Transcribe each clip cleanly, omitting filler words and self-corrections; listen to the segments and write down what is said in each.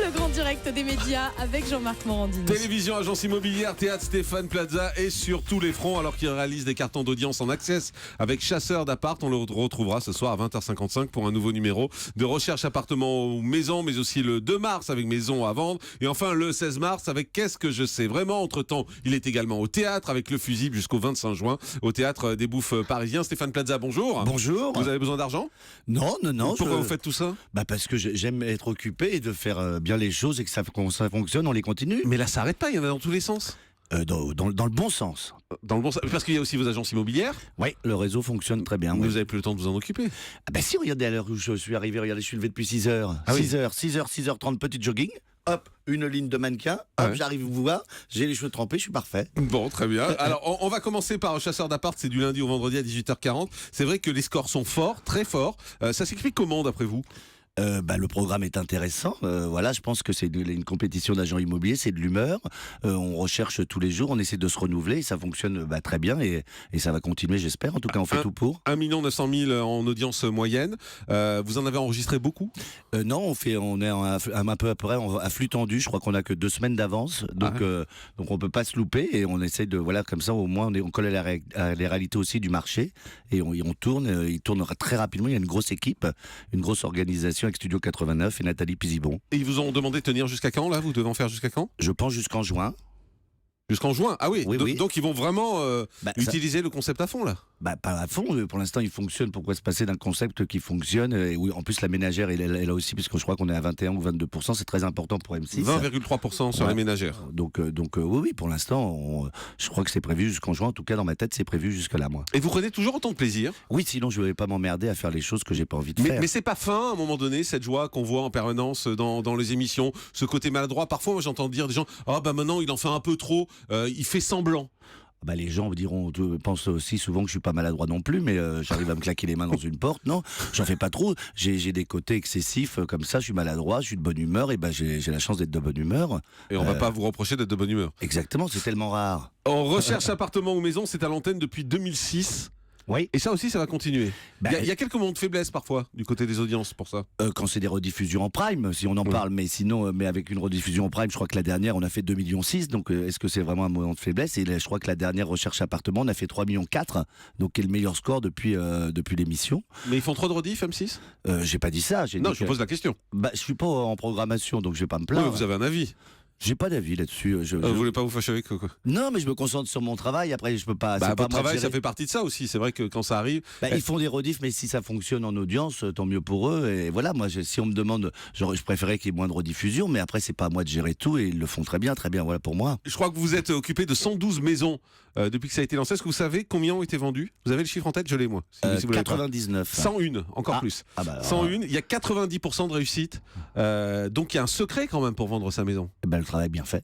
Le grand direct des médias avec Jean-Marc Morandini. Télévision, agence immobilière, théâtre Stéphane Plaza et sur tous les fronts alors qu'il réalise des cartons d'audience en access avec Chasseur d'appart. On le retrouvera ce soir à 20h55 pour un nouveau numéro de recherche appartement ou maison, mais aussi le 2 mars avec maison à vendre et enfin le 16 mars avec Qu'est-ce que je sais vraiment. Entre-temps, il est également au théâtre avec Le Fusible jusqu'au 25 juin au théâtre des Bouffes parisiens. Stéphane Plaza, bonjour. Bonjour. Vous avez besoin d'argent? Non. Pourquoi vous faites tout ça? Parce que j'aime être occupé et de faire bien les choses et que ça fonctionne, on les continue. Mais là, ça n'arrête pas, il y en a dans tous les sens. Dans le bon sens. Dans le bon sens, parce qu'il y a aussi vos agences immobilières. Oui, le réseau fonctionne très bien. Vous avez plus le temps de vous en occuper. Si, regardez à l'heure où je suis arrivé, regardez, je suis levé depuis 6h. Ah oui. 6h30, petit jogging. Hop, une ligne de mannequin. Hop, j'arrive vous voir. J'ai les cheveux trempés, je suis parfait. Bon, très bien. Alors, on va commencer par Chasseur d'appart. C'est du lundi au vendredi à 18h40. C'est vrai que les scores sont forts, très forts. Ça s'explique comment, d'après vous? Le programme est intéressant. Voilà, je pense que c'est une compétition d'agents immobiliers, c'est de l'humeur. On recherche tous les jours, on essaie de se renouveler. Et ça fonctionne très bien et ça va continuer, j'espère. En tout cas, on fait tout pour. 1 900 000 en audience moyenne. Vous en avez enregistré beaucoup? Non, on est un peu après à flux tendu. Je crois qu'on a que 2 semaines d'avance, donc on peut pas se louper et on essaie de comme ça au moins on colle à les réalités aussi du marché et on tourne. Il tourne très rapidement. Il y a une grosse équipe, une grosse organisation avec Studio 89 et Nathalie Pizibon. Et ils vous ont demandé de tenir jusqu'à quand là? Vous devez en faire jusqu'à quand? Je pense jusqu'en juin. Jusqu'en juin? Ah oui, oui. Donc ils vont vraiment utiliser le concept à fond là? Pas à fond, pour l'instant il fonctionne. Pourquoi se passer d'un concept qui fonctionne et oui, en plus la ménagère elle est là aussi, parce que je crois qu'on est à 21 ou 22%, c'est très important pour M6. 20,3% sur les ménagères. Donc oui, pour l'instant, je crois que c'est prévu jusqu'en juin. En tout cas, dans ma tête, c'est prévu jusque là, moi. Et vous prenez toujours autant de plaisir? Oui, sinon je ne vais pas m'emmerder à faire les choses que j'ai pas envie de faire. Mais c'est pas fin, à un moment donné, cette joie qu'on voit en permanence dans les émissions, ce côté maladroit. Parfois, moi, j'entends dire des gens, maintenant, il en fait un peu trop, il fait semblant. Les gens pensent aussi souvent que je suis pas maladroit non plus, mais j'arrive à me claquer les mains dans une porte. Non, j'en fais pas trop. J'ai des côtés excessifs comme ça. Je suis maladroit, je suis de bonne humeur et j'ai la chance d'être de bonne humeur. Et on va pas vous reprocher d'être de bonne humeur. Exactement, c'est tellement rare. En recherche appartement ou maison, c'est à l'antenne depuis 2006. Oui. Et ça aussi, ça va continuer. Il y a quelques moments de faiblesse parfois du côté des audiences pour ça. Quand c'est des rediffusions en prime, si on en parle, mais sinon, avec une rediffusion en prime, je crois que la dernière, on a fait 2,6 millions. Donc, est-ce que c'est vraiment un moment de faiblesse? Et là, je crois que la dernière recherche appartement, on a fait 3,4 millions. Donc, qui est le meilleur score depuis l'émission. Mais ils font trop de rediff, M6? J'ai pas dit ça. Je vous pose la question. Je suis pas en programmation, donc je vais pas me plaindre. Oui, vous avez un avis? J'ai pas d'avis là-dessus. Vous voulez pas vous fâcher avec quoi? Non, mais je me concentre sur mon travail. Après, je peux pas. Votre travail, ça fait partie de ça aussi. C'est vrai que quand ça arrive, ils font des rediffs, mais si ça fonctionne en audience, tant mieux pour eux. Et voilà, moi, si on me demande, je préférais qu'il y ait moins de rediffusion, mais après, c'est pas à moi de gérer tout et ils le font très bien. Voilà pour moi. Je crois que vous êtes occupé de 112 maisons depuis que ça a été lancé. Est-ce que vous savez combien ont été vendues? Vous avez le chiffre en tête? Je l'ai moi. Si vous 99. 101, encore plus. 101. Il y a 90% de réussite. Donc il y a un secret quand même pour vendre sa maison. Le travail bien fait.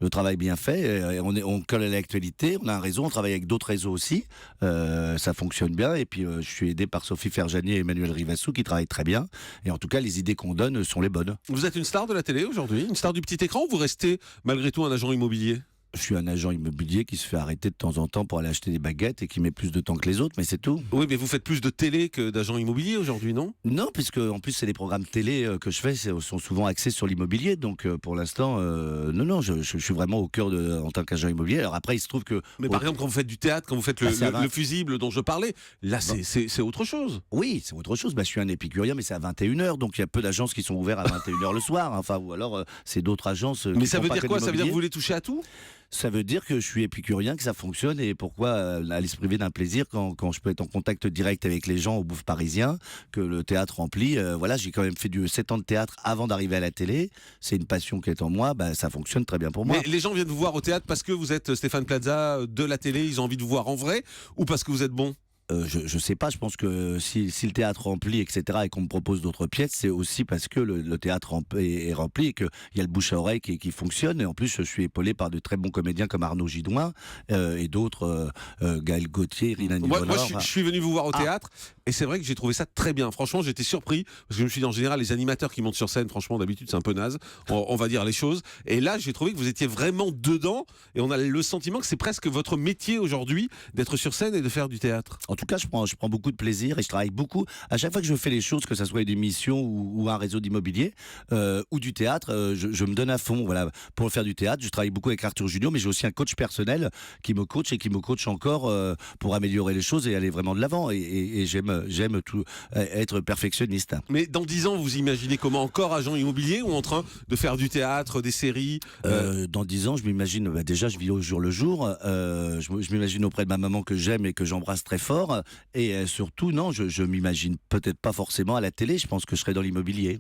Le travail bien fait, on colle à l'actualité, on a un réseau, on travaille avec d'autres réseaux aussi, ça fonctionne bien, et puis je suis aidé par Sophie Ferjanier et Emmanuel Rivassou qui travaillent très bien, et en tout cas les idées qu'on donne sont les bonnes. Vous êtes une star de la télé aujourd'hui, une star du petit écran, ou vous restez malgré tout un agent immobilier? Je suis un agent immobilier qui se fait arrêter de temps en temps pour aller acheter des baguettes et qui met plus de temps que les autres, mais c'est tout. Oui, mais vous faites plus de télé que d'agent immobilier aujourd'hui, non? Non, puisque en plus c'est les programmes télé que je fais sont souvent axés sur l'immobilier, donc pour l'instant, non, je suis vraiment au cœur en tant qu'agent immobilier. Alors après, il se trouve que... Mais par exemple, quand vous faites du théâtre, quand vous faites le fusible dont je parlais, là c'est autre chose. Oui, c'est autre chose. Je suis un épicurien, mais c'est à 21h, donc il y a peu d'agences qui sont ouvertes à 21h le soir, ou alors c'est d'autres agences... Mais ça veut dire quoi? Ça veut dire que vous voulez toucher à tout? Ça veut dire que je suis épicurien, que ça fonctionne, et pourquoi aller se priver d'un plaisir quand je peux être en contact direct avec les gens au Bouffes parisien, que le théâtre remplit. J'ai quand même fait 7 ans de théâtre avant d'arriver à la télé. C'est une passion qui est en moi, ça fonctionne très bien pour moi. Mais les gens viennent vous voir au théâtre parce que vous êtes Stéphane Plaza de la télé, ils ont envie de vous voir en vrai, ou parce que vous êtes bon? Je sais pas, je pense que si le théâtre remplit, etc., et qu'on me propose d'autres pièces, c'est aussi parce que le théâtre est rempli et qu'il y a le bouche à oreille qui fonctionne. Et en plus, je suis épaulé par de très bons comédiens comme Arnaud Gidouin et d'autres, Gaël Gauthier, Rina Nivola. Moi, je suis venu vous voir au théâtre Et c'est vrai que j'ai trouvé ça très bien. Franchement, j'étais surpris parce que je me suis dit en général les animateurs qui montent sur scène, franchement d'habitude c'est un peu naze. On va dire les choses. Et là, j'ai trouvé que vous étiez vraiment dedans et on a le sentiment que c'est presque votre métier aujourd'hui d'être sur scène et de faire du théâtre. En tout cas, je prends beaucoup de plaisir et je travaille beaucoup. À chaque fois que je fais les choses, que ce soit une émission ou un réseau d'immobilier ou du théâtre, je me donne à fond. Voilà. Pour faire du théâtre, je travaille beaucoup avec Arthur Junior, mais j'ai aussi un coach personnel qui me coach et qui me coach encore pour améliorer les choses et aller vraiment de l'avant. Et j'aime tout être perfectionniste. Mais dans 10 ans, vous imaginez comment, encore agent immobilier ou en train de faire du théâtre, des séries Dans 10 ans, je m'imagine, déjà je vis au jour le jour, je m'imagine auprès de ma maman que j'aime et que j'embrasse très fort, et surtout, non, je m'imagine peut-être pas forcément à la télé, je pense que je serai dans l'immobilier.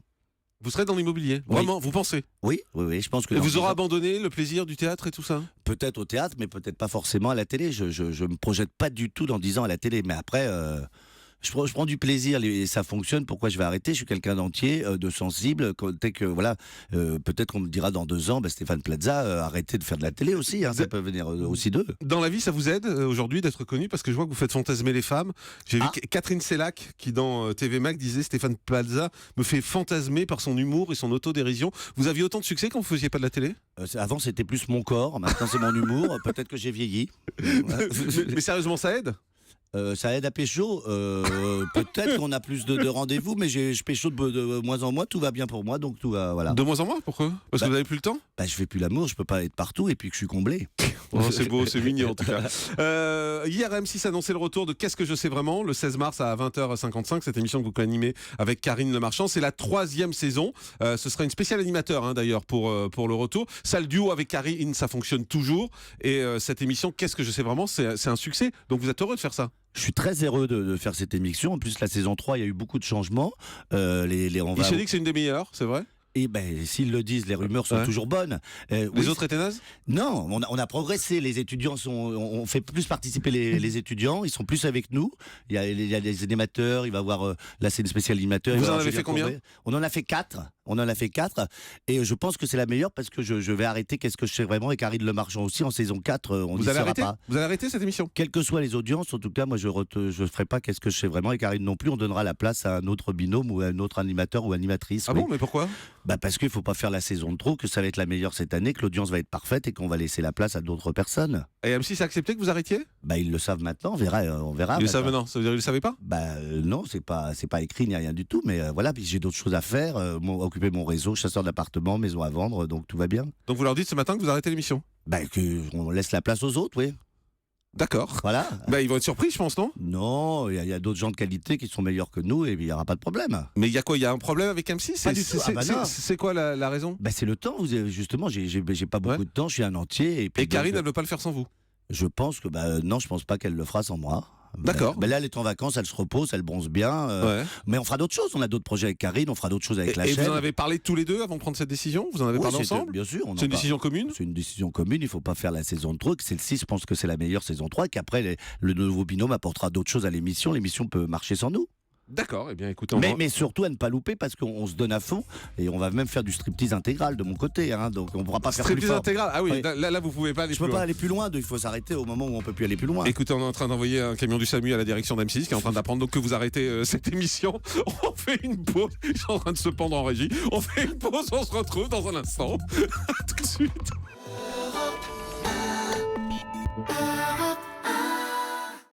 Vous serez dans l'immobilier? Oui. Vraiment, vous pensez? Oui, je pense que... Et dans vous 10 aurez ans, abandonné le plaisir du théâtre et tout ça? peut-être au théâtre, mais peut-être pas forcément à la télé, je me projette pas du tout dans 10 ans à la télé, mais après... Je prends du plaisir et ça fonctionne. Pourquoi je vais arrêter? Je suis quelqu'un d'entier, de sensible. Dès que voilà, peut-être qu'on me dira dans 2 ans, Stéphane Plaza, arrêtez de faire de la télé aussi. Ça peut venir aussi d'eux. Dans la vie, ça vous aide aujourd'hui d'être connu parce que je vois que vous faites fantasmer les femmes. J'ai vu Catherine Sellac qui dans TV Mag disait Stéphane Plaza me fait fantasmer par son humour et son autodérision. Vous aviez autant de succès quand vous faisiez pas de la télé? Avant c'était plus mon corps, maintenant c'est mon humour. Peut-être que j'ai vieilli. mais sérieusement, ça aide? Ça aide à pécho. Peut-être qu'on a plus de rendez-vous, mais je pécho de moins en moins. Tout va bien pour moi, donc tout va. Voilà. De moins en moins? Pourquoi? Parce que vous n'avez plus le temps? Je fais plus l'amour, je peux pas être partout et puis que je suis comblé. Oh, c'est beau, c'est mignon en tout cas. Hier, M6 annonçait le retour de Qu'est-ce que je sais vraiment, le 16 mars à 20h55, cette émission que vous co-animez avec Karine Le Marchand. C'est la 3e saison. Ce sera une spéciale animateur d'ailleurs pour le retour. Ça, le duo avec Karine, ça fonctionne toujours. Et cette émission, Qu'est-ce que je sais vraiment, c'est un succès. Donc vous êtes heureux de faire ça? Je suis très heureux de faire cette émission. En plus, la saison 3, il y a eu beaucoup de changements. Il s'est dit que c'est une des meilleures, c'est vrai? Et s'ils le disent, les rumeurs sont toujours bonnes. Les autres étaient nazes? Non, on a progressé. Les étudiants on fait plus participer les étudiants. Ils sont plus avec nous. Il y a des animateurs. Il va y avoir là, c'est une spéciale animateur. Vous en avez fait combien? On en a fait 4. Et je pense que c'est la meilleure parce que je vais arrêter Qu'est-ce que je sais vraiment et Karine Le Marchand aussi en saison 4. Vous allez arrêter? Vous allez arrêter cette émission? Quelles que soient les audiences, en tout cas, moi je ferai pas Qu'est-ce que je sais vraiment et Karine non plus. On donnera la place à un autre binôme ou à un autre animateur ou animatrice. Ah bon, mais pourquoi? Parce qu'il faut pas faire la saison de trop, que ça va être la meilleure cette année, que l'audience va être parfaite et qu'on va laisser la place à d'autres personnes. Et M6 a accepté que vous arrêtiez? Ils le savent maintenant, on verra. Ils le savent maintenant, ça veut dire qu'ils le savaient pas? Non, c'est pas écrit ni rien du tout, mais voilà, puis j'ai d'autres choses à faire, occuper mon réseau, chasseur d'appartements, maison à vendre, donc tout va bien. Donc vous leur dites ce matin que vous arrêtez l'émission? On laisse la place aux autres, oui. D'accord. Voilà. Ils vont être surpris, je pense, non? Non, il y a d'autres gens de qualité qui sont meilleurs que nous et il n'y aura pas de problème. Mais il y a quoi? Il y a un problème avec M6? Pas du tout. C'est quoi la raison? C'est le temps. Justement, j'ai pas beaucoup de temps. Je suis un entier. Et Karine, elle ne veut pas le faire sans vous? Je pense que non, je pense pas qu'elle le fera sans moi. D'accord. Là, elle est en vacances, elle se repose, elle bronze bien. Mais on fera d'autres choses. On a d'autres projets avec Karine, on fera d'autres choses avec la chaîne. Et vous en avez parlé tous les deux avant de prendre cette décision? Vous en avez parlé ensemble? Bien sûr. C'est une décision commune? C'est une décision commune. Il ne faut pas faire la saison 3. C'est le 6, je pense que c'est la meilleure saison 3. Et qu'après, le nouveau binôme apportera d'autres choses à l'émission. L'émission peut marcher sans nous. D'accord, eh bien écoutez. Mais surtout à ne pas louper parce qu'on se donne à fond et on va même faire du striptease intégral de mon côté. Donc on ne pourra pas faire plus fort. Intégral? Ah oui, là vous pouvez pas aller plus loin. Je peux pas aller plus loin, il faut s'arrêter au moment où on peut plus aller plus loin. Écoutez, on est en train d'envoyer un camion du SAMU à la direction d'M6 qui est en train d'apprendre donc que vous arrêtez cette émission. On fait une pause, ils sont en train de se pendre en régie. On fait une pause, on se retrouve dans un instant. À tout de suite.